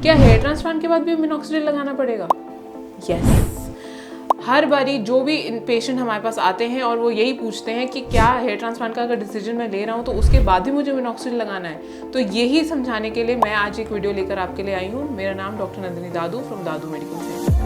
क्या hair transplant के बाद भी मिनॉक्सिडिल लगाना पड़ेगा? यस। हर बारी जो भी पेशेंट हमारे पास आते हैं और वो यही पूछते हैं कि क्या हेयर ट्रांसप्लांट का अगर डिसीजन मैं ले रहा हूँ तो उसके बाद भी मुझे मिनॉक्सिडिल लगाना है। तो यही समझाने के लिए मैं आज एक वीडियो लेकर आपके लिए आई हूँ। मेरा नाम doctor Nandini Dadu from Dadu medical centre.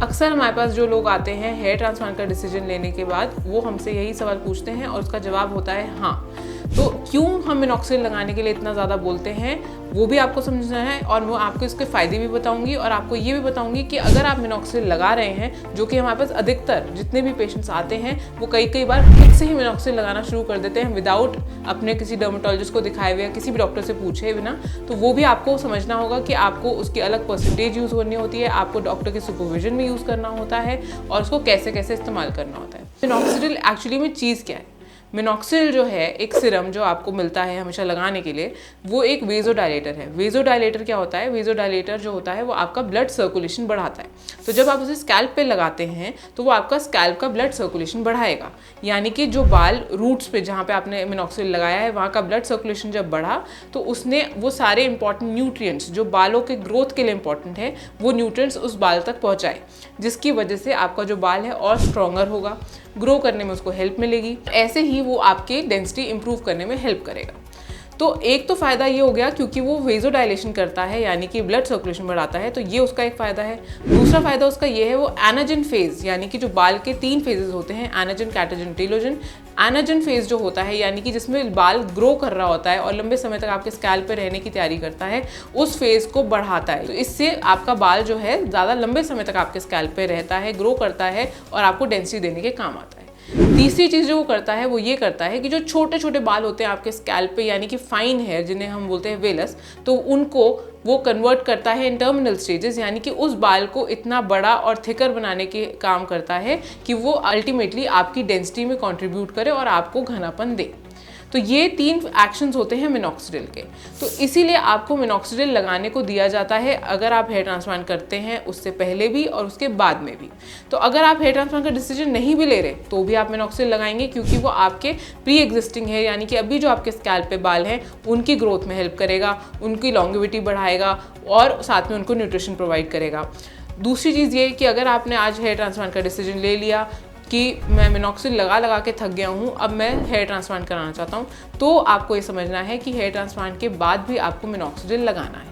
अक्सर हमारे पास जो लोग आते हैं हेयर ट्रांसप्लांट का डिसीजन लेने के बाद, वो हमसे यही सवाल पूछते हैं और उसका जवाब होता है हाँ। तो क्यों हम मिनॉक्सिडिल लगाने के लिए इतना ज़्यादा बोलते हैं वो भी आपको समझना है, और मैं आपको इसके फ़ायदे भी बताऊंगी और आपको ये भी बताऊंगी कि अगर आप मिनॉक्सिडिल लगा रहे हैं, जो कि हमारे पास अधिकतर जितने भी पेशेंट्स आते हैं वो कई बार खुद से ही मिनॉक्सिडिल लगाना शुरू कर देते हैं विदाउट अपने किसी डर्मेटोलॉजिस्ट को दिखाए हुए या किसी भी डॉक्टर से पूछे बिना। तो वो भी आपको समझना होगा कि आपको उसकी अलग परसेंटेज यूज़ करनी होती है, आपको डॉक्टर के सुपरविजन में यूज़ करना होता है और उसको कैसे कैसे इस्तेमाल करना होता है। मिनॉक्सिडिल एक्चुअली में चीज़ क्या है? मिनॉक्सिडिल जो है एक सिरम जो आपको मिलता है हमेशा लगाने के लिए, वो एक वेजोडाइलेटर है। वेजोडाइलेटर क्या होता है? वेजोडाइलेटर जो होता है वो आपका ब्लड सर्कुलेशन बढ़ाता है। तो जब आप उसे स्कैल्प पे लगाते हैं तो वो आपका स्कैल्प का ब्लड सर्कुलेशन बढ़ाएगा, यानी कि जो बाल रूट्स पे जहाँ पे आपने मिनॉक्सिडिल लगाया है वहाँ का ब्लड सर्कुलेशन जब बढ़ा तो उसने वो सारे इंपॉर्टेंट न्यूट्रिएंट्स जो बालों के ग्रोथ के लिए इंपॉर्टेंट है वो न्यूट्रिएंट्स उस बाल तक पहुँचाए, जिसकी वजह से आपका जो बाल है और स्ट्रॉन्गर होगा, ग्रो करने में उसको हेल्प मिलेगी। ऐसे ही वो आपके डेंसिटी इंप्रूव करने में हेल्प करेगा। तो एक तो फ़ायदा ये हो गया क्योंकि वो वेजोडाइलेशन करता है, यानी कि ब्लड सर्कुलेशन बढ़ाता है, तो ये उसका एक फ़ायदा है। दूसरा फ़ायदा उसका ये है वो एनाजन फेज़, यानी कि जो बाल के 3 फेजेस होते हैं, anagen, catagen, telogen. Anagen phase जो होता है यानी कि जिसमें बाल ग्रो कर रहा होता है और लंबे समय तक आपके स्कैल्प पे रहने की तैयारी करता है, उस फेज़ को बढ़ाता है। तो इससे आपका बाल जो है ज़्यादा लंबे समय तक आपके स्कैल्प पे रहता है, ग्रो करता है और आपको डेंसिटी देने के काम आता है। तीसरी चीज़ जो वो करता है वो ये करता है कि जो छोटे छोटे बाल होते हैं आपके स्कैल्प पे, यानी कि फाइन हेयर जिन्हें हम बोलते हैं वेलस, तो उनको वो कन्वर्ट करता है इन टर्मिनल स्टेजेस, यानी कि उस बाल को इतना बड़ा और थिकर बनाने के काम करता है कि वो अल्टीमेटली आपकी डेंसिटी में कंट्रीब्यूट करे और आपको घनापन दे। तो ये 3 एक्शंस होते हैं मिनॉक्सिडिल के। तो इसीलिए आपको मिनॉक्सिडिल लगाने को दिया जाता है अगर आप हेयर ट्रांसप्लांट करते हैं, उससे पहले भी और उसके बाद में भी। तो अगर आप हेयर ट्रांसप्लांट का डिसीजन नहीं भी ले रहे तो भी आप मिनॉक्सिडिल लगाएंगे, क्योंकि वो आपके प्री एग्जिस्टिंग है, यानी कि अभी जो आपके स्कैल्प पे बाल हैं उनकी ग्रोथ में हेल्प करेगा, उनकी लॉन्गेविटी बढ़ाएगा और साथ में उनको न्यूट्रिशन प्रोवाइड करेगा। दूसरी चीज़ ये कि अगर आपने आज हेयर ट्रांसप्लांट का डिसीजन ले लिया कि मैं मिनॉक्सिडिल लगा के थक गया हूँ, अब मैं हेयर ट्रांसप्लांट कराना चाहता हूँ, तो आपको ये समझना है कि हेयर ट्रांसप्लांट के बाद भी आपको मिनॉक्सिडिल लगाना है।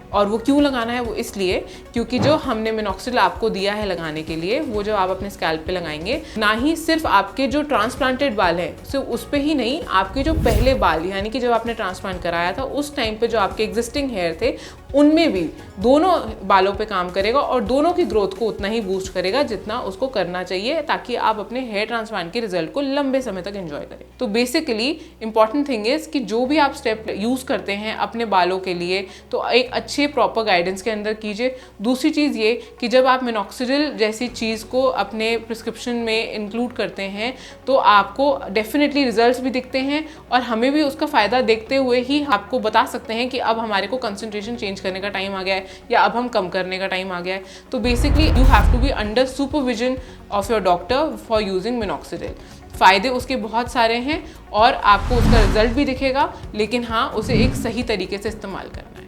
और वो क्यों लगाना है? वो इसलिए क्योंकि जो हमने मिनॉक्सिडिल आपको दिया है लगाने के लिए, वो जो आप अपने स्कैल्प पे लगाएंगे, ना ही सिर्फ आपके जो ट्रांसप्लांटेड बाल हैं सिर्फ उस पे ही नहीं, आपके जो पहले बाल, यानी कि जब आपने ट्रांसप्लांट कराया था उस टाइम पे जो आपके एग्जिस्टिंग हेयर थे उनमें भी, दोनों बालों पे काम करेगा और दोनों की ग्रोथ को उतना ही बूस्ट करेगा जितना उसको करना चाहिए, ताकि आप अपने हेयर ट्रांसप्लांट के रिजल्ट को लंबे समय तक एंजॉय करें। तो बेसिकली इंपॉर्टेंट थिंग इज कि जो भी आप स्टेप यूज़ करते हैं अपने बालों के लिए, तो एक अच्छे प्रॉपर गाइडेंस के अंदर कीजिए। दूसरी चीज़ ये कि जब आप मिनॉक्सिडिल जैसी चीज़ को अपने प्रिस्क्रिप्शन में इंक्लूड करते हैं तो आपको डेफिनेटली रिजल्ट्स भी दिखते हैं, और हमें भी उसका फ़ायदा देखते हुए ही आपको बता सकते हैं कि अब हमारे को कंसंट्रेशन चेंज करने का टाइम आ गया है या अब हम कम करने का टाइम आ गया है। तो basically you have to be under supervision of your doctor for using minoxidil. फ़ायदे उसके बहुत सारे हैं और आपको उसका रिजल्ट भी दिखेगा, लेकिन हाँ, उसे एक सही तरीके से इस्तेमाल करना है।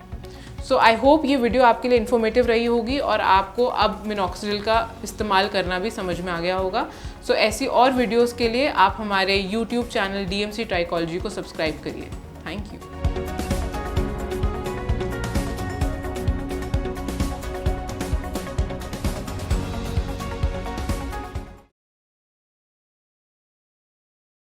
सो आई होप ये वीडियो आपके लिए इन्फॉर्मेटिव रही होगी और आपको अब मिनॉक्सिडिल का इस्तेमाल करना भी समझ में आ गया होगा। सो ऐसी और वीडियोज़ के लिए आप हमारे YouTube चैनल DMC ट्राइकोलॉजी को सब्सक्राइब करिए। Thank you.